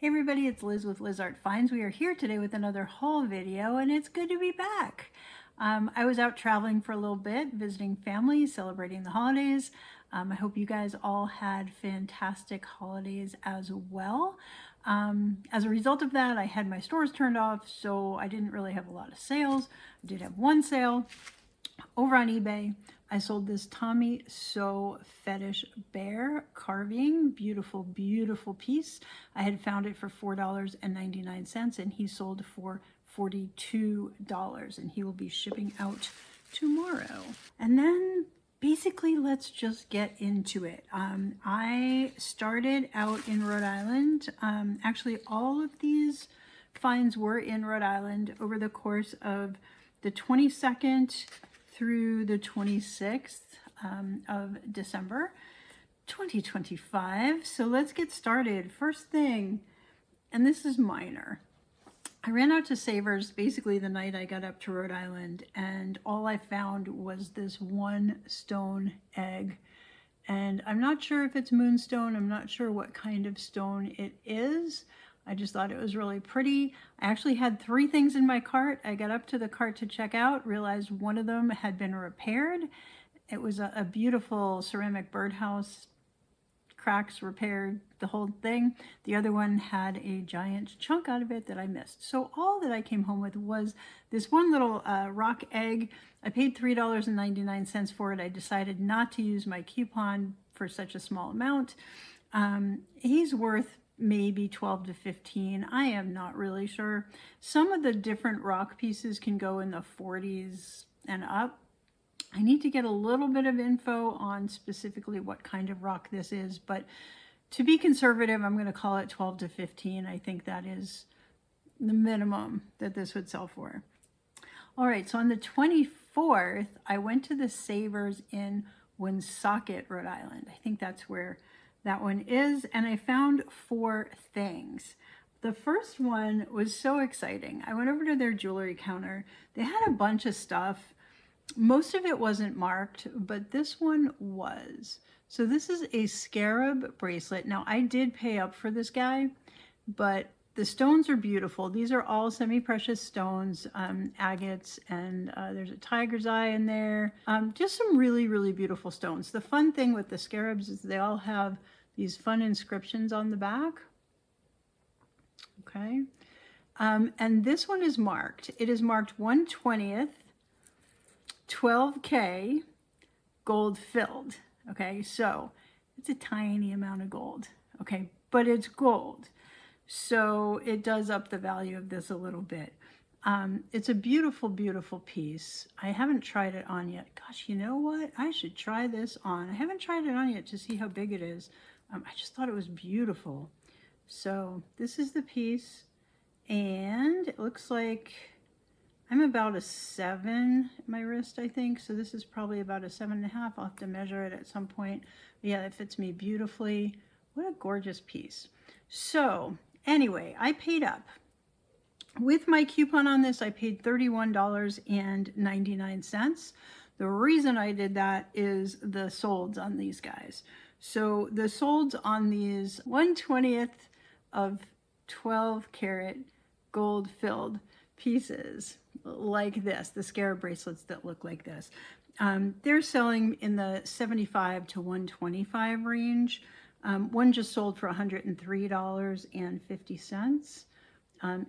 Hey everybody, it's Liz with Liz Art Finds. We are here today with another haul video and it's good to be back. I was out traveling for a little bit, visiting family, celebrating the holidays. I hope you guys all had fantastic holidays as well. As a result of that, I had my stores turned off, so I didn't really have a lot of sales. I did have one sale over on eBay. I sold this Tommy So Fetish Bear carving. Beautiful, beautiful piece. I had found it for $4.99 and he sold for $42 and he will be shipping out tomorrow. And then basically let's just get into it. I started out in Rhode Island. Actually, all of these finds were in Rhode Island over the course of the 22nd through the 26th of December 2025. So let's get started. First thing, and this is minor. I ran out to Savers basically the night I got up to Rhode Island, and all I found was this one stone egg. And I'm not sure if it's moonstone. I'm not sure what kind of stone it is. I just thought it was really pretty. I actually had 3 things in my cart. I got up to the cart to check out, realized one of them had been repaired. It was a beautiful ceramic birdhouse, cracks repaired, the whole thing. The other one had a giant chunk out of it that I missed. So all that I came home with was this one little rock egg. I paid $3.99 for it. I decided not to use my coupon for such a small amount. He's worth maybe 12 to 15. I am not really sure. Some of the different rock pieces can go in the 40s and up. I need to get a little bit of info on specifically what kind of rock this is, but to be conservative, I'm going to call it 12 to 15. I think that is the minimum that this would sell for. All right, so on the 24th, I went to the Savers in Woonsocket, Rhode Island. I think that's where that one is, and I found 4 things. The first one was so exciting. I went over to their jewelry counter. They had a bunch of stuff. Most of it wasn't marked, but this one was. So this is a scarab bracelet. Now, I did pay up for this guy, but the stones are beautiful. These are all semi-precious stones, agates, and there's a tiger's eye in there. Just some really, really beautiful stones. The fun thing with the scarabs is they all have these fun inscriptions on the back. Okay. And this one is marked. It is marked 1/20th, 12K, gold filled. Okay, so it's a tiny amount of gold. Okay, but it's gold. So it does up the value of this a little bit. It's a beautiful, beautiful piece. I haven't tried it on yet. Gosh, you know what? I should try this on. I haven't tried it on yet to see how big it is. I just thought it was beautiful. So this is the piece, and it looks like I'm about a 7 at my wrist, I think. So this is probably about a 7.5. I'll have to measure it at some point. But yeah, it fits me beautifully. What a gorgeous piece. So anyway, I paid up. With my coupon on this, I paid $31.99. The reason I did that is the solds on these guys. So the solds on these 1/20th of 12 karat gold filled pieces like this, the scarab bracelets that look like this, they're selling in the 75 to 125 range. One just sold for $103.50.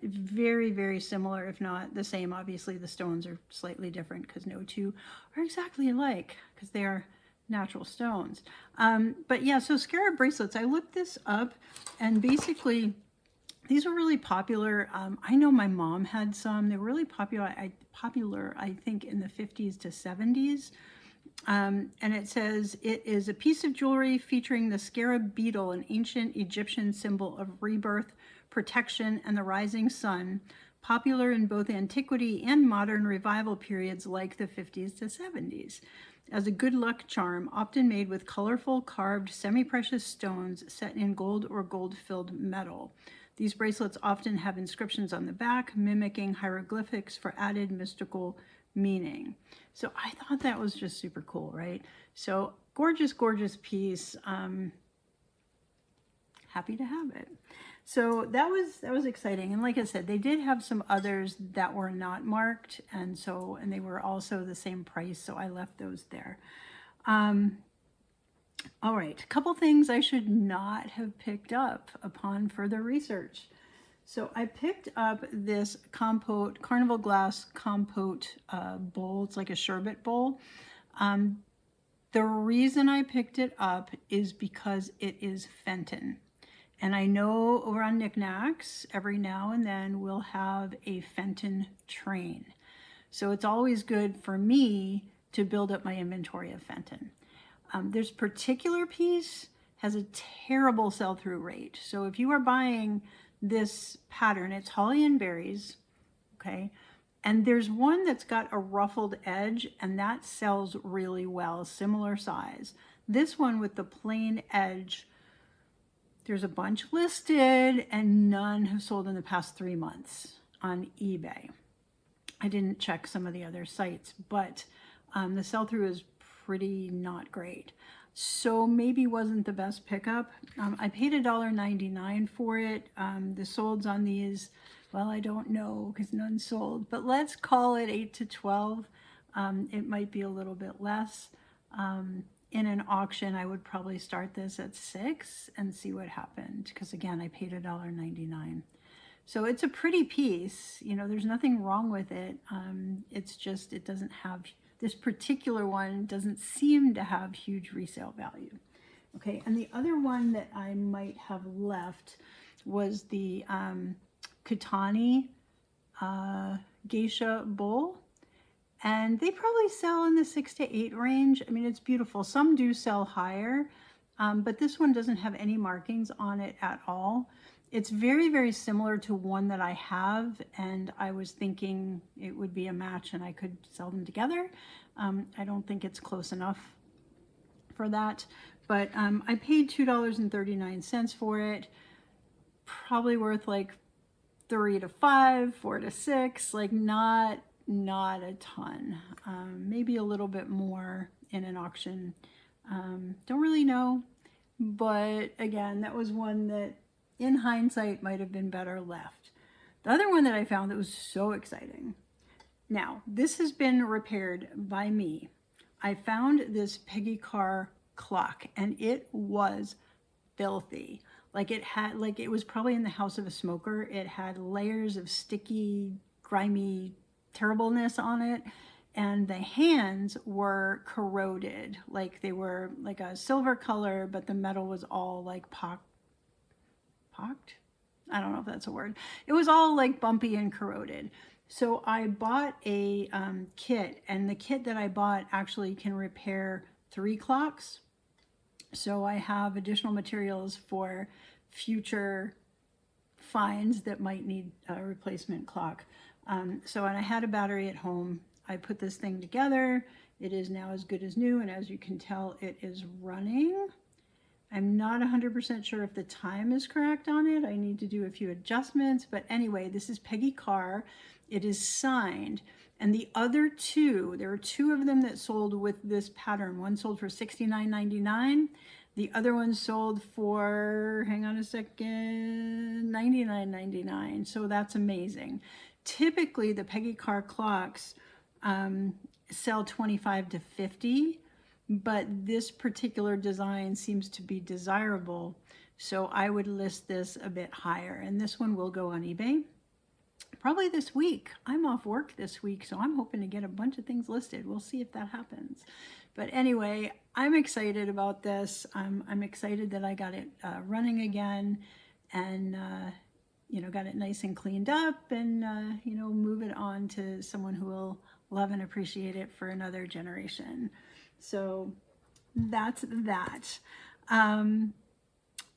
Very, very similar, if not the same. Obviously, the stones are slightly different because no two are exactly alike because they are natural stones. But yeah, so scarab bracelets, I looked this up, and basically these were really popular. I know my mom had some. They were really popular, I think, in the 50s to 70s. And it says, it is a piece of jewelry featuring the scarab beetle, an ancient Egyptian symbol of rebirth, protection, and the rising sun, popular in both antiquity and modern revival periods like the 50s to 70s. As a good luck charm, often made with colorful carved semi-precious stones set in gold or gold-filled metal. These bracelets often have inscriptions on the back, mimicking hieroglyphics for added mystical meaning. So I thought that was just super cool, right? So gorgeous, gorgeous piece. Happy to have it. So that was exciting. And like I said, they did have some others that were not marked, and they were also the same price, so I left those there. All right, a couple things I should not have picked up upon further research. So I picked up this compote, Carnival glass compote bowl. It's like a sherbet bowl. The reason I picked it up is because it is Fenton. And I know over on Niknax, every now and then we'll have a Fenton train. So it's always good for me to build up my inventory of Fenton. This particular piece has a terrible sell-through rate. So if you are buying this pattern, it's holly and berries, okay? And there's one that's got a ruffled edge, and that sells really well, similar size. This one with the plain edge, there's a bunch listed, and none have sold in the past 3 months on eBay. I didn't check some of the other sites, but the sell-through is pretty not great. So maybe wasn't the best pickup. I paid $1.99 for it. The solds on these, well, I don't know because none sold, but let's call it 8 to 12. It might be a little bit less. In an auction, I would probably start this at 6 and see what happened, because again, I paid $1.99. So it's a pretty piece, you know, there's nothing wrong with it. It's just, it doesn't have, this particular one doesn't seem to have huge resale value. Okay, and the other one that I might have left was the Katani geisha bowl. And they probably sell in the 6 to 8 range. I mean, it's beautiful. Some do sell higher, but this one doesn't have any markings on it at all. It's very, very similar to one that I have, and I was thinking it would be a match and I could sell them together. I don't think it's close enough for that, but I paid $2.39 for it. Probably worth like 3 to 5, 4 to 6, like not a ton. Maybe a little bit more in an auction. Don't really know, but again, that was one that in hindsight might have been better left. The other one that I found that was so exciting. Now, this has been repaired by me. I found this Peggy Carr clock, and it was filthy. Like it was probably in the house of a smoker. It had layers of sticky, grimy terribleness on it, and the hands were corroded. Like they were like a silver color, but the metal was all like pocked. I don't know if that's a word. It was all like bumpy and corroded. So I bought a kit, and the kit that I bought actually can repair 3 clocks. So I have additional materials for future finds that might need a replacement clock. So and I had a battery at home. I put this thing together. It is now as good as new, and as you can tell, it is running. I'm not 100% sure if the time is correct on it. I need to do a few adjustments, but anyway, this is Peggy Carr. It is signed, and the other two, there are 2 of them that sold with this pattern. One sold for $69.99. The other one sold for, hang on a second, $99.99. So that's amazing. Typically, the Peggy Carr clocks sell 25 to 50, but this particular design seems to be desirable. So I would list this a bit higher, and this one will go on eBay probably this week. I'm off work this week, so I'm hoping to get a bunch of things listed. We'll see if that happens. But anyway, I'm excited about this. I'm excited that I got it running again, and you know, got it nice and cleaned up, and you know, move it on to someone who will love and appreciate it for another generation. So that's that.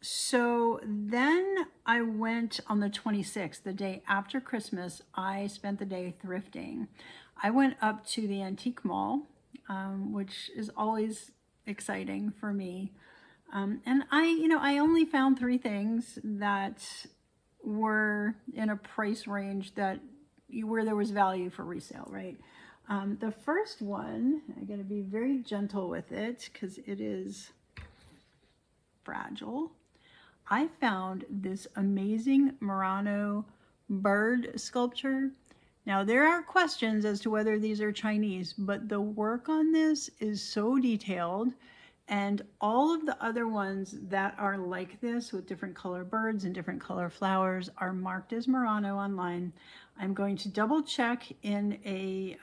So then I went on the 26th, the day after Christmas. I spent the day thrifting. I went up to the antique mall, which is always exciting for me. And I only found 3 things that were in a price range that where there was value for resale, right? The first one, I got to be very gentle with it because it is fragile. I found this amazing Murano bird sculpture. Now, there are questions as to whether these are Chinese, but the work on this is so detailed, and all of the other ones that are like this with different color birds and different color flowers are marked as Murano online. I'm going to double check in a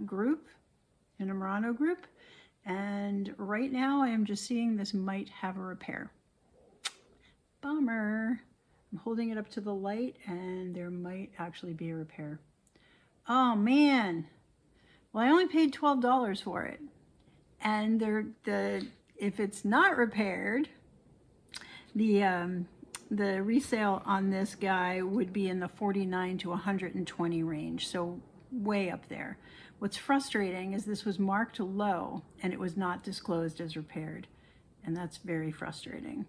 group, in a Murano group, and right now I am just seeing this might have a repair. Bummer. I'm holding it up to the light and there might actually be a repair. Oh man. Well, I only paid $12 for it. And if it's not repaired, the resale on this guy would be in the 49 to 120 range, so way up there. What's frustrating is this was marked low and it was not disclosed as repaired, and that's very frustrating.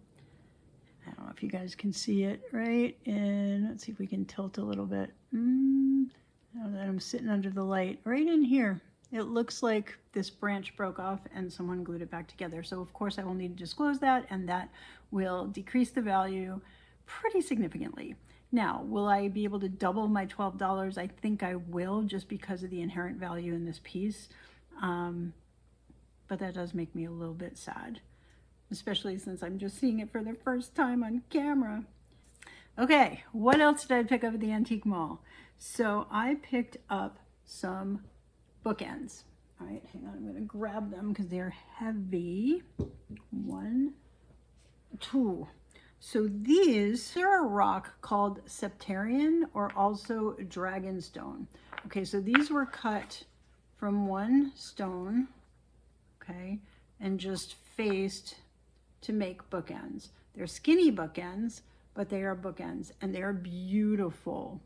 I don't know if you guys can see it, right? And let's see if we can tilt a little bit. Now that I'm sitting under the light, right in here, it looks like this branch broke off and someone glued it back together. So of course I will need to disclose that, and that will decrease the value pretty significantly. Now, will I be able to double my $12? I think I will, just because of the inherent value in this piece. But that does make me a little bit sad, especially since I'm just seeing it for the first time on camera. Okay, what else did I pick up at the antique mall? So I picked up some bookends. All right, hang on, I'm gonna grab them because they're heavy. 1, 2. So these are a rock called Septarian, or also Dragonstone. Okay, so these were cut from one stone, okay, and just faced to make bookends. They're skinny bookends, but they are bookends, and they are beautiful,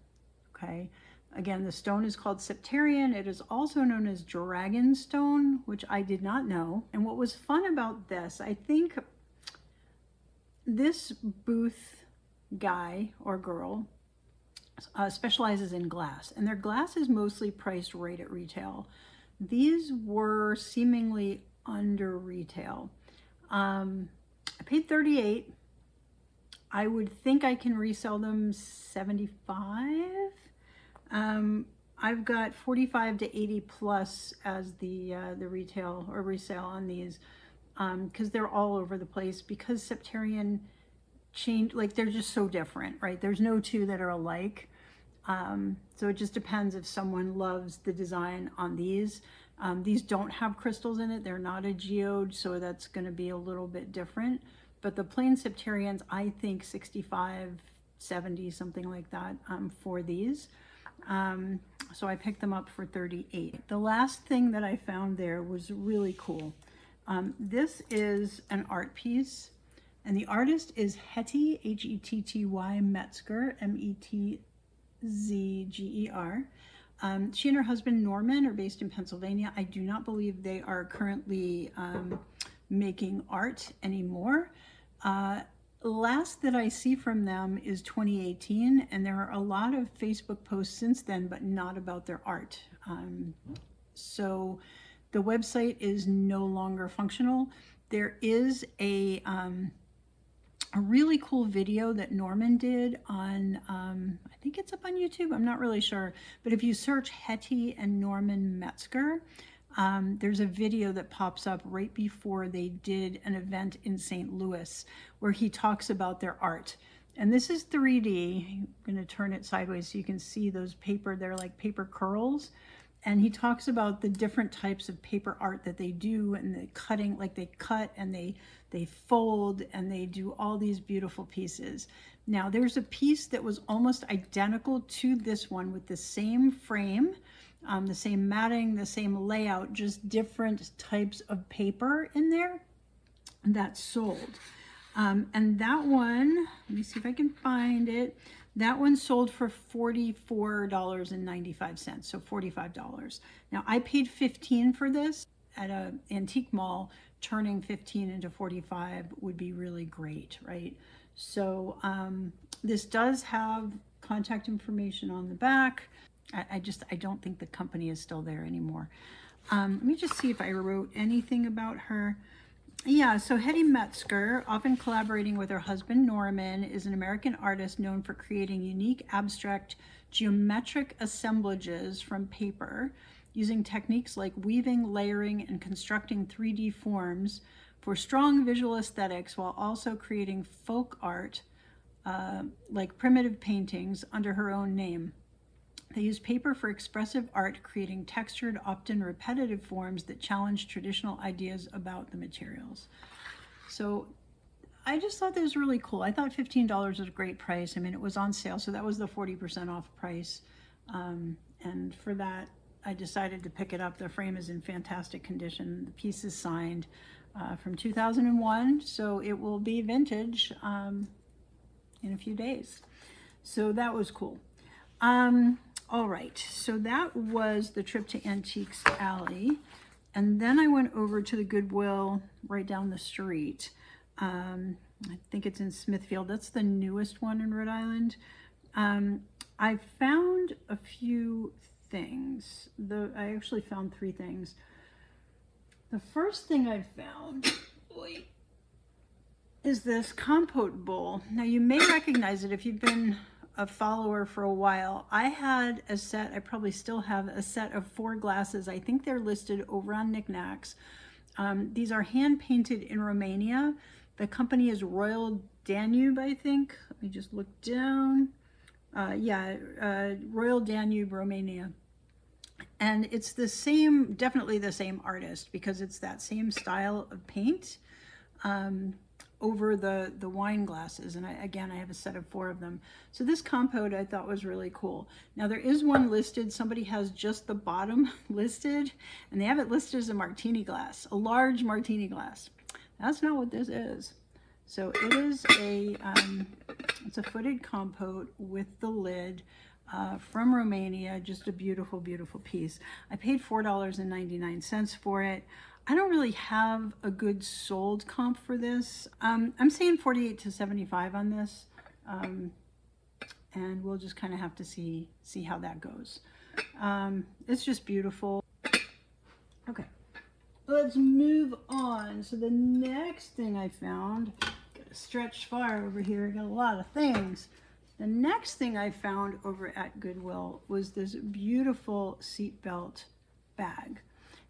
okay? Again, the stone is called Septarian. It is also known as Dragonstone, which I did not know. And what was fun about this, I think this booth guy or girl specializes in glass, and their glass is mostly priced right at retail. These were seemingly under retail. I paid $38. I would think I can resell them $75. I've got 45 to 80 plus as the retail or resale on these, because they're all over the place, because Septarian change, like, they're just so different, right? There's no two that are alike. So it just depends if someone loves the design on these. These don't have crystals in it. They're not a geode, so that's going to be a little bit different. But the plain Septarians, I think 65, 70, something like that, for these. So I picked them up for $38. The last thing that I found there was really cool. This is an art piece, and the artist is Hetty, H-E-T-T-Y, Metzger, M-E-T-Z-G-E-R. She and her husband Norman are based in Pennsylvania. I do not believe they are currently making art anymore. Last that I see from them is 2018, and there are a lot of Facebook posts since then, but not about their art. So the website is no longer functional. There is a really cool video that Norman did on, I think it's up on YouTube, I'm not really sure, but if you search Hetty and Norman Metzger, there's a video that pops up right before they did an event in St. Louis where he talks about their art. And this is 3D. I'm going to turn it sideways so you can see those paper, they're like paper curls. And he talks about the different types of paper art that they do, and the cutting, like they cut and they fold and they do all these beautiful pieces. Now there's a piece that was almost identical to this one with the same frame, the same matting, the same layout, just different types of paper in there that sold. And that one, let me see if I can find it. That one sold for $44.95, so $45. Now I paid $15 for this at an antique mall. Turning 15 into 45 would be really great, right? So this does have contact information on the back. I don't think the company is still there anymore. Let me just see if I wrote anything about her. Yeah, so Hetty Metzger, often collaborating with her husband Norman, is an American artist known for creating unique abstract geometric assemblages from paper using techniques like weaving, layering, and constructing 3D forms for strong visual aesthetics while also creating folk art like primitive paintings under her own name. They use paper for expressive art, creating textured, often repetitive forms that challenge traditional ideas about the materials. So I just thought that was really cool. I thought $15 was a great price. I mean, it was on sale, so that was the 40% off price. And for that, I decided to pick it up. The frame is in fantastic condition. The piece is signed from 2001, so it will be vintage in a few days. So that was cool. All right, so that was the trip to Antiques Alley. And then I went over to the Goodwill right down the street. I think it's in Smithfield. That's the newest one in Rhode Island. I found a few things. I actually found 3 things. The first thing I found is this compote bowl. Now you may recognize it if you've been a follower for a while. I had a set, I probably still have a set of 4 glasses. I think they're listed over on Niknax. These are hand painted in Romania. The company is Royal Danube, I think. Let me just look down. Royal Danube, Romania. And it's the same, definitely the same artist, because it's that same style of paint over the wine glasses. And I have a set of 4 of them. So this compote I thought was really cool. Now there is one listed, somebody has just the bottom listed, and they have it listed as a martini glass, a large martini glass. That's not what this is. So it is it's a footed compote with the lid from Romania. Just a beautiful, beautiful piece. I paid $4.99 for it. I don't really have a good sold comp for this. I'm saying 48 to 75 on this. And we'll just kind of have to see how that goes. It's just beautiful. Okay, let's move on. So the next thing I found, got a stretch far over here, got a lot of things. The next thing I found over at Goodwill was this beautiful seatbelt bag.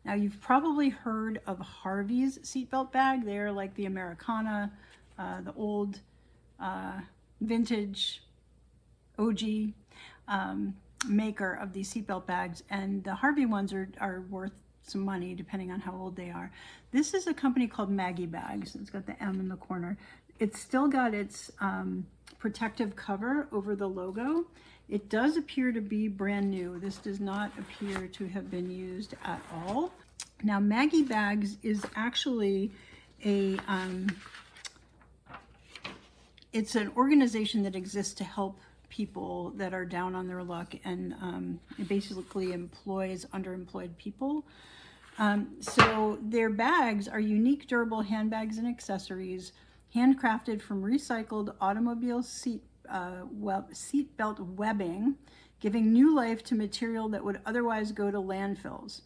Now you've probably heard of Harvey's seatbelt bag. They're like the Americana, the old vintage OG maker of these seatbelt bags, and the Harvey ones are worth some money depending on how old they are. This is a company called Maggie Bags. It's got the M in the corner. It's still got its protective cover over the logo. It does appear to be brand new. This does not appear to have been used at all. Now Maggie Bags is actually it's an organization that exists to help people that are down on their luck, and it basically employs underemployed people. So their bags are unique, durable handbags and accessories, handcrafted from recycled automobile seatbelt webbing, giving new life to material that would otherwise go to landfills.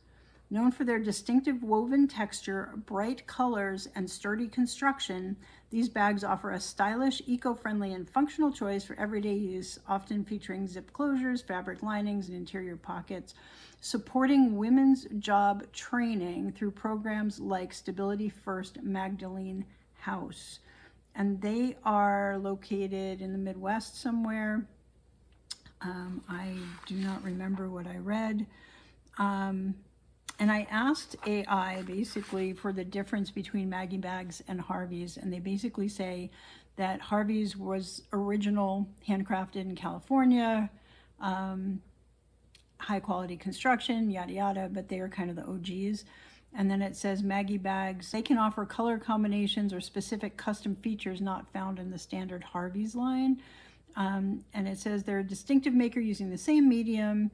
Known for their distinctive woven texture, bright colors, and sturdy construction, these bags offer a stylish, eco-friendly, and functional choice for everyday use, often featuring zip closures, fabric linings, and interior pockets, supporting women's job training through programs like Stability First Magdalene House. And they are located in the Midwest somewhere. I do not remember what I read. And I asked AI basically for the difference between Maggie Bags and Harvey's, and they basically say that Harvey's was original, handcrafted in California, high quality construction, yada yada, but they are kind of the OGs. And then it says Maggie Bags, they can offer color combinations or specific custom features not found in the standard Harvey's line. And it says they're a distinctive maker using the same medium,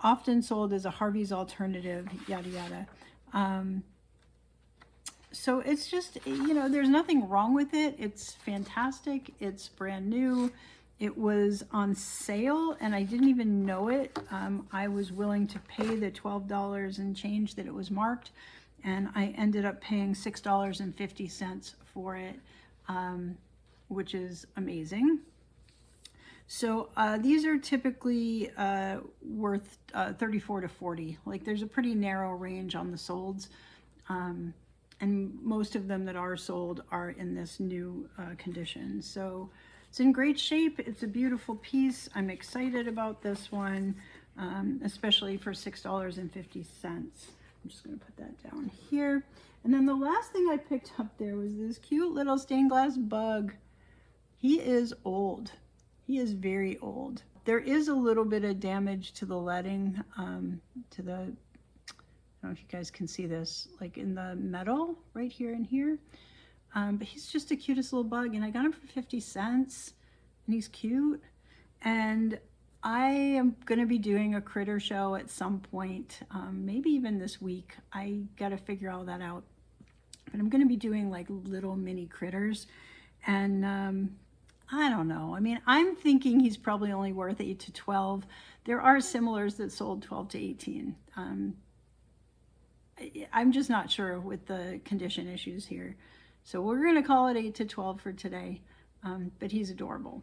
often sold as a Harvey's alternative, yada yada. So it's just, you know, there's nothing wrong with it. It's fantastic. It's brand new. It was on sale and I didn't even know it. I was willing to pay the $12 and change that it was marked. and I ended up paying $6.50 for it, which is amazing. So these are typically worth 34 to 40. Like there's a pretty narrow range on the solds, and most of them that are sold are in this new condition. So it's in great shape. It's a beautiful piece. I'm excited about this one, especially for $6.50. I'm just going to put that down here. And then the last thing I picked up there was this cute little stained glass bug. He is old. He is very old. There is a little bit of damage to the leading, to the, I don't know if you guys can see this, like in the metal right here and here. But he's just the cutest little bug, and I got him for 50 cents, and he's cute. And I am gonna be doing a critter show at some point, maybe even this week. I gotta figure all that out. But I'm gonna be doing like little mini critters, and I don't know. I mean, I'm thinking he's probably only worth 8 to 12. There are similars that sold 12 to 18. I'm just not sure with the condition issues here. So we're going to call it 8 to 12 for today. But he's adorable.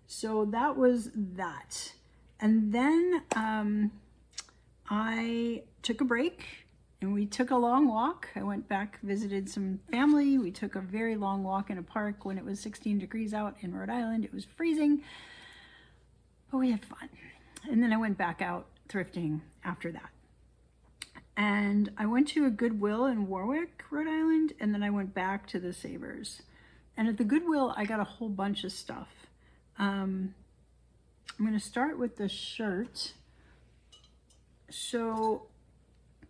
So that was that. And then I took a break. And we took a long walk. I went back, visited some family. We took a very long walk in a park when it was 16 degrees out in Rhode Island. It was freezing, but we had fun. And then I went back out thrifting after that. And I went to a Goodwill in Warwick, Rhode Island, and then I went back to the Savers. And at the Goodwill, I got a whole bunch of stuff. I'm going to start with the shirt. So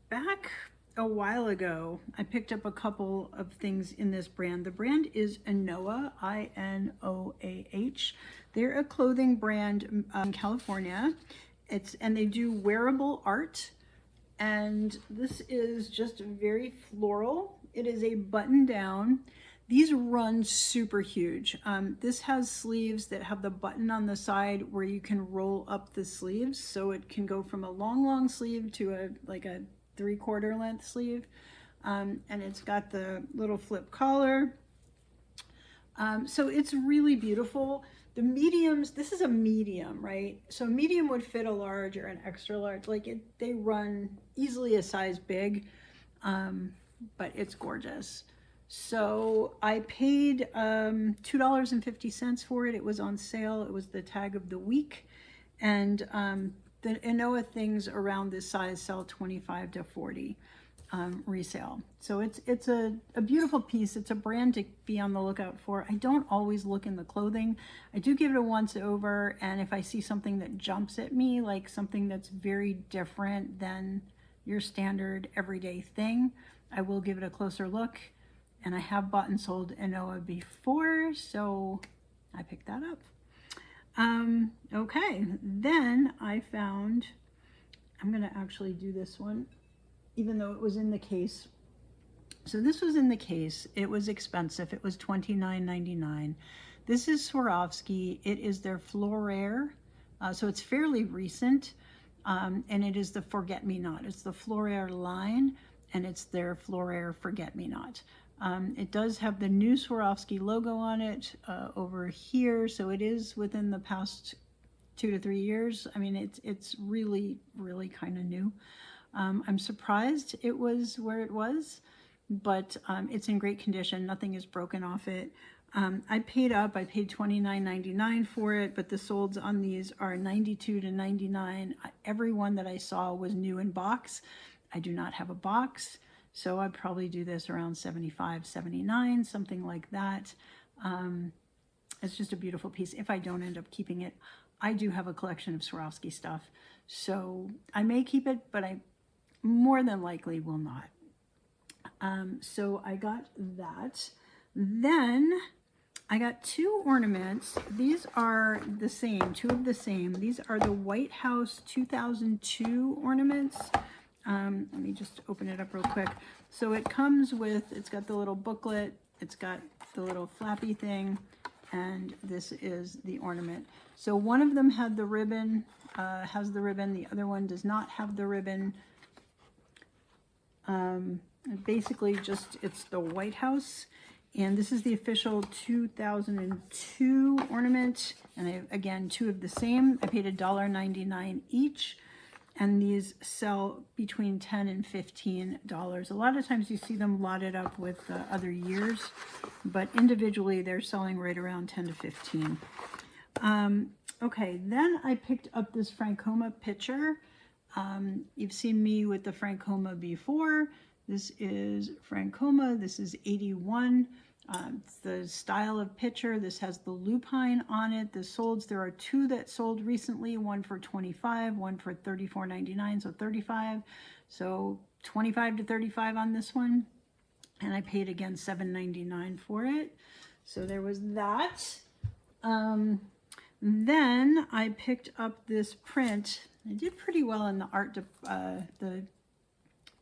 back a while ago, I picked up a couple of things in this brand. The brand is Inoah, I-N-O-A-H. They're a clothing brand in California. And they do wearable art. And this is just very floral. It is a button down. These run super huge. This has sleeves that have the button on the side where you can roll up the sleeves. So it can go from a long sleeve to like a 3/4 length sleeve, and it's got the little flip collar, so it's really beautiful. The mediums, this is a medium, right? So medium would fit a large or an extra large, like they run easily a size big, but it's gorgeous. So I paid $2.50 for it. It was on sale. It was the tag of the week, and the Inoah things around this size sell 25 to 40 resale. So it's a beautiful piece. It's a brand to be on the lookout for. I don't always look in the clothing. I do give it a once over, and if I see something that jumps at me, like something that's very different than your standard everyday thing, I will give it a closer look. And I have bought and sold Inoah before, so I picked that up. Okay, then I found, I'm going to actually do this one, even though it was in the case. So this was in the case. It was expensive. It was $29.99. This is Swarovski. It is their Floraire. So it's fairly recent, and it is the Forget-Me-Not. It's the Floraire line, and it's their Floraire Forget-Me-Not. It does have the new Swarovski logo on it over here, so it is within the past 2 to 3 years. I mean, it's really kind of new. I'm surprised it was where it was, but it's in great condition. Nothing is broken off it. I paid $29.99 for it, but the solds on these are $92 to $99. Every one that I saw was new in box. I do not have a box. So I'd probably do this around $75, $79, something like that. It's just a beautiful piece. If I don't end up keeping it, I do have a collection of Swarovski stuff. So I may keep it, but I more than likely will not. So I got that. Then I got 2 ornaments. These are the same, 2 of the same. These are the White House 2002 ornaments. Let me just open it up real quick. So it comes with, it's got the little booklet, it's got the little flappy thing, and this is the ornament. So one of them had the ribbon, has the ribbon, the other one does not have the ribbon. Basically just, it's the White House. And this is the official 2002 ornament. And I have, again, two of the same. I paid $1.99 each. And these sell between $10 and $15. A lot of times you see them lotted up with other years, but individually they're selling right around 10 to 15. Okay, then I picked up this Francoma pitcher. You've seen me with the Francoma before. This is Francoma. This is 81. It's the style of pitcher. This has the lupine on it. There are two that sold recently, one for $25, one for $34.99, so $35. So $25 to $35 on this one. And I paid again $7.99 for it. So there was that. Then I picked up this print. I did pretty well in the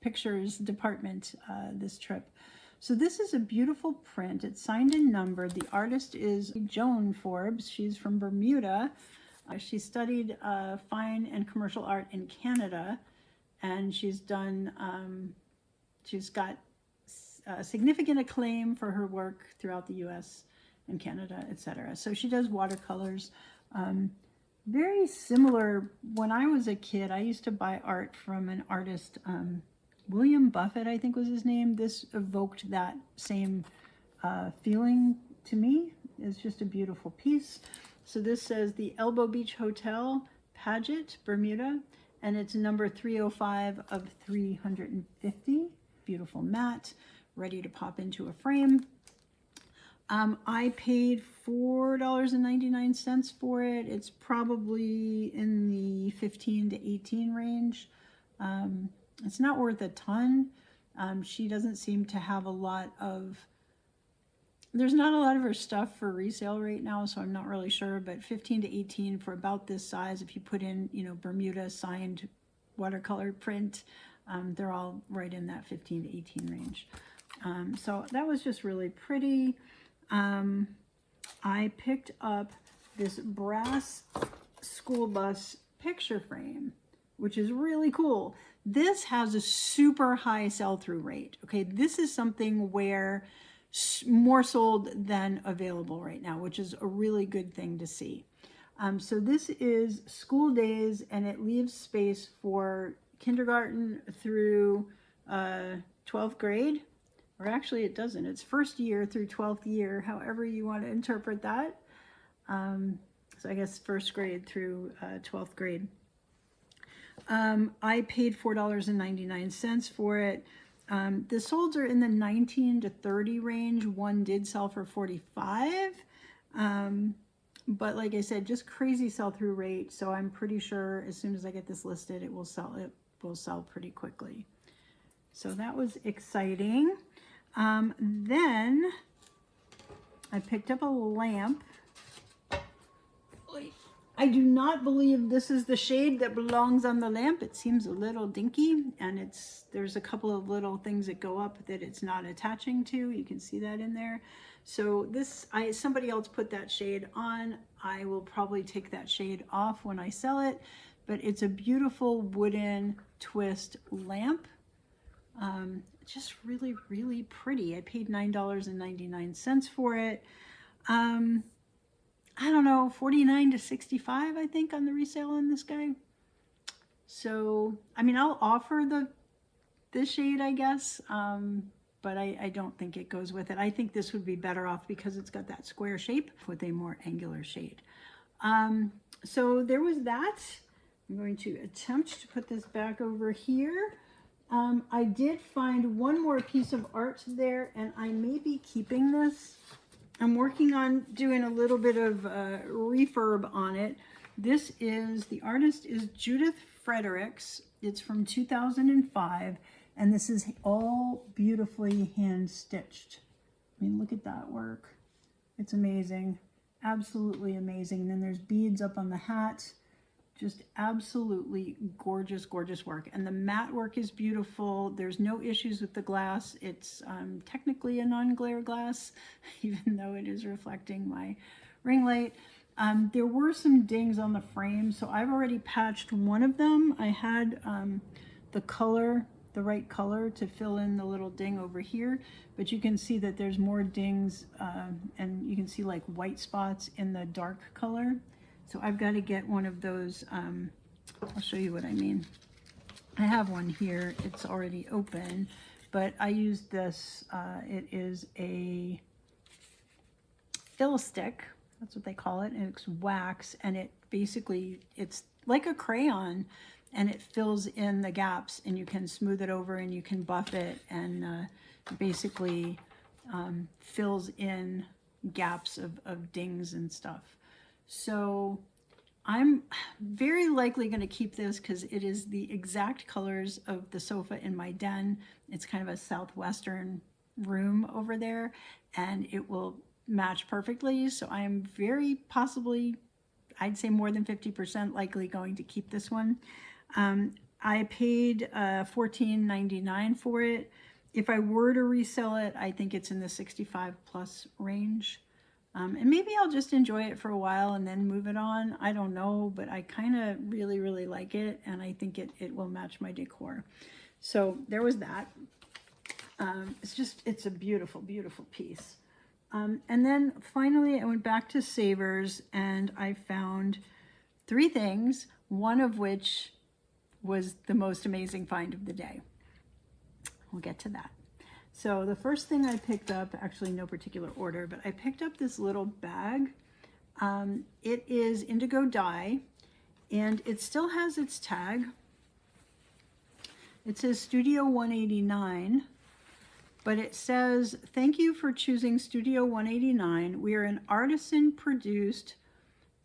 pictures department this trip. So this is a beautiful print. It's signed and numbered. The artist is Joan Forbes. She's from Bermuda. She studied fine and commercial art in Canada, and she's got significant acclaim for her work throughout the US and Canada, etc. So she does watercolors. Very similar. When I was a kid, I used to buy art from an artist, William Buffett, I think was his name. This evoked that same feeling to me. It's just a beautiful piece. So this says the Elbow Beach Hotel, Paget, Bermuda, and it's number 305 of 350. Beautiful matte, ready to pop into a frame. I paid $4.99 for it. It's probably in the 15 to 18 range. It's not worth a ton. She doesn't seem to have a lot of, there's not a lot of her stuff for resale right now, so I'm not really sure, but 15 to 18 for about this size, if you put in, Bermuda signed watercolor print, they're all right in that 15 to 18 range. So that was just really pretty. I picked up this brass school bus picture frame, which is really cool. This has a super high sell-through rate. Okay, this is something where more sold than available right now, which is a really good thing to see. So this is school days, and it leaves space for kindergarten through 12th grade. Or actually it doesn't. It's first year through 12th year, however you want to interpret that. So I guess first grade through 12th grade. I paid $4.99 for it. The solds are in the 19 to 30 range. One did sell for 45. But like I said, just crazy sell-through rate. So I'm pretty sure as soon as I get this listed, it will sell pretty quickly. So that was exciting. Then I picked up a lamp. I do not believe this is the shade that belongs on the lamp. It seems a little dinky, and there's a couple of little things that go up that it's not attaching to. You can see that in there. So somebody else put that shade on. I will probably take that shade off when I sell it, but it's a beautiful wooden twist lamp. Just really, really pretty. I paid $9.99 for it. I don't know, 49 to 65, I think, on the resale on this guy. So, I mean, I'll offer this shade, I guess, but I don't think it goes with it. I think this would be better off because it's got that square shape with a more angular shade. So there was that. I'm going to attempt to put this back over here. I did find one more piece of art there, and I may be keeping this. I'm working on doing a little bit of refurb on it. The artist is Judith Fredericks. It's from 2005, and this is all beautifully hand stitched. I mean, look at that work. It's amazing, absolutely amazing. And then there's beads up on the hat. Just absolutely gorgeous, gorgeous work. And the matte work is beautiful. There's no issues with the glass. It's technically a non-glare glass, even though it is reflecting my ring light. There were some dings on the frame, so I've already patched one of them. I had the color the right color to fill in the little ding over here, but you can see that there's more dings, and you can see like white spots in the dark color. So I've got to get one of those. I'll show you what I mean. I have one here. It's already open, but I used this. It is a fill stick. That's what they call it. And it's wax, and it basically, it's like a crayon, and it fills in the gaps, and you can smooth it over and you can buff it, and basically fills in gaps of dings and stuff. So I'm very likely going to keep this because it is the exact colors of the sofa in my den. It's kind of a southwestern room over there, and it will match perfectly. So I am very possibly, I'd say more than 50% likely going to keep this one. I paid $14.99 for it. If I were to resell it, I think it's in the 65 plus range. And maybe I'll just enjoy it for a while and then move it on. I don't know, but I kind of really, really like it, and I think it will match my decor. So there was that. It's a beautiful, beautiful piece. And then finally I went back to Savers and I found 3 things, one of which was the most amazing find of the day. We'll get to that. So the first thing I picked up, actually no particular order, but I picked up this little bag. It is indigo dye, and it still has its tag. It says Studio 189, but it says, thank you for choosing Studio 189. We are an artisan-produced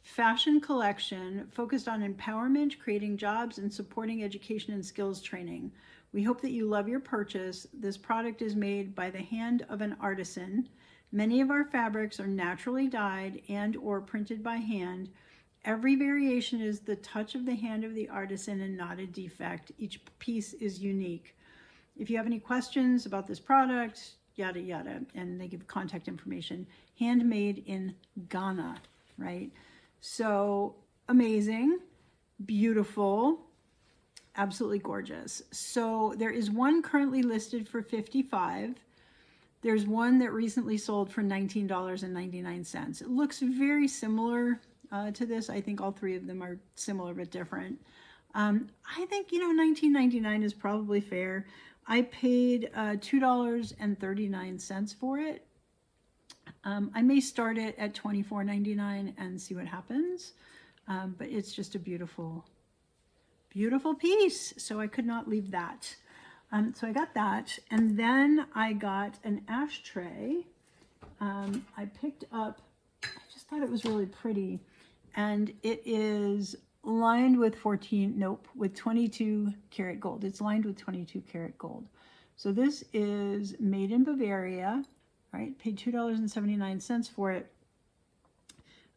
fashion collection focused on empowerment, creating jobs, and supporting education and skills training. We hope that you love your purchase. This product is made by the hand of an artisan. Many of our fabrics are naturally dyed and or printed by hand. Every variation is the touch of the hand of the artisan and not a defect. Each piece is unique. If you have any questions about this product, yada, yada, and they give contact information. Handmade in Ghana, right? So amazing, beautiful, absolutely gorgeous. So there is one currently listed for $55. There's one that recently sold for $19.99. It looks very similar to this. I think all 3 of them are similar but different. I think, $19.99 is probably fair. I paid $2.39 for it. I may start it at $24.99 and see what happens, but it's just a beautiful, beautiful piece. So I could not leave that. So I got that, and then I got an ashtray. I picked up, I just thought it was really pretty, and it is lined with 22 karat gold. It's lined with 22 karat gold. So this is made in Bavaria. Right, paid $2.79 for it.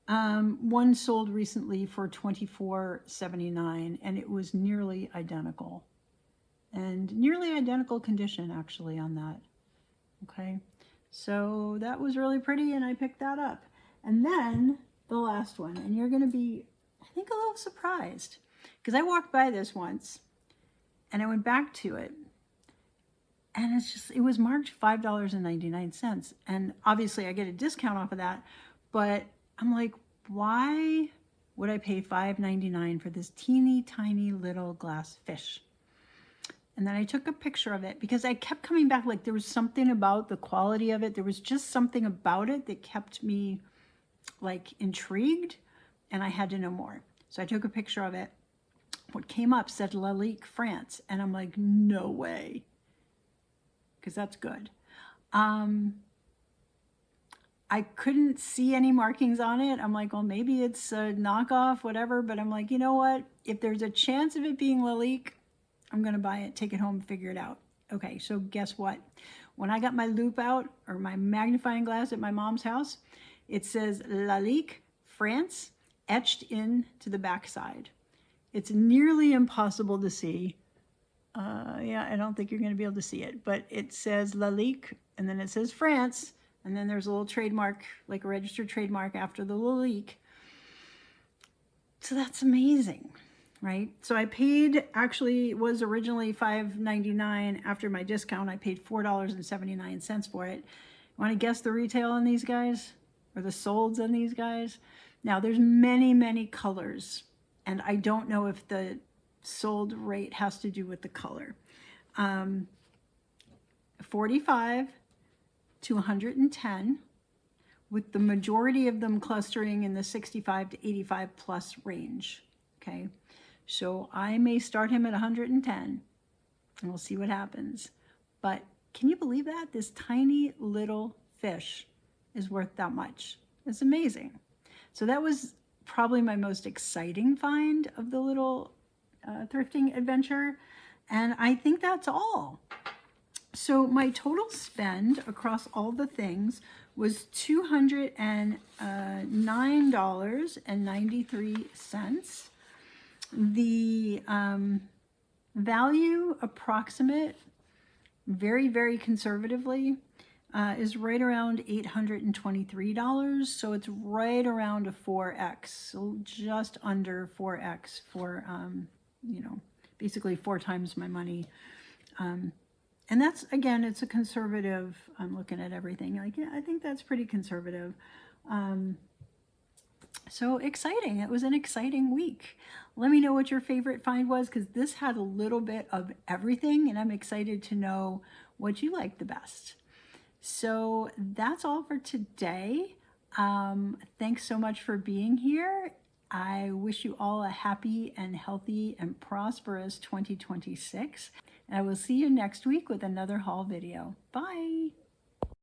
One sold recently for $24.79, and it was nearly identical. And nearly identical condition, actually, on that. Okay, so that was really pretty, and I picked that up. And then the last one, and you're going to be, I think, a little surprised, because I walked by this once, and I went back to it. And it was marked $5.99. And obviously I get a discount off of that, but I'm like, why would I pay $5.99 for this teeny tiny little glass fish? And then I took a picture of it because I kept coming back, like there was something about the quality of it. There was just something about it that kept me like intrigued, and I had to know more. So I took a picture of it. What came up said Lalique, France. And I'm like, no way. Because that's good. I couldn't see any markings on it. I'm like, well, maybe it's a knockoff, whatever. But I'm like, you know what? If there's a chance of it being Lalique, I'm going to buy it, take it home, figure it out. Okay, so guess what? When I got my loop out, or my magnifying glass at my mom's house, it says Lalique, France, etched into the backside. It's nearly impossible to see. Yeah, I don't think you're going to be able to see it, but it says Lalique, and then it says France, and then there's a little trademark, like a registered trademark after the Lalique. So that's amazing. right? So I paid, actually it was originally $5.99. After my discount, I paid $4.79 for it. Want to guess the retail on these guys? Or the solds on these guys? Now there's many, many colors, and I don't know if the sold rate has to do with the color. 45 to 110, with the majority of them clustering in the 65 to 85 plus range. Okay, so I may start him at 110 and we'll see what happens. But can you believe that? This tiny little fish is worth that much. It's amazing. So that was probably my most exciting find of the little thrifting adventure. And I think that's all. So my total spend across all the things was $209.93. The value approximate, very, very conservatively, is right around $823. So it's right around a 4x, so just under 4x for, you know, basically 4 times my money. And that's, again, it's a conservative, I'm looking at everything, like, yeah, I think that's pretty conservative. So exciting. It was an exciting week. Let me know what your favorite find was, because this had a little bit of everything, and I'm excited to know what you like the best. So that's all for today. Thanks so much for being here. I wish you all a happy and healthy and prosperous 2026. And I will see you next week with another haul video. Bye.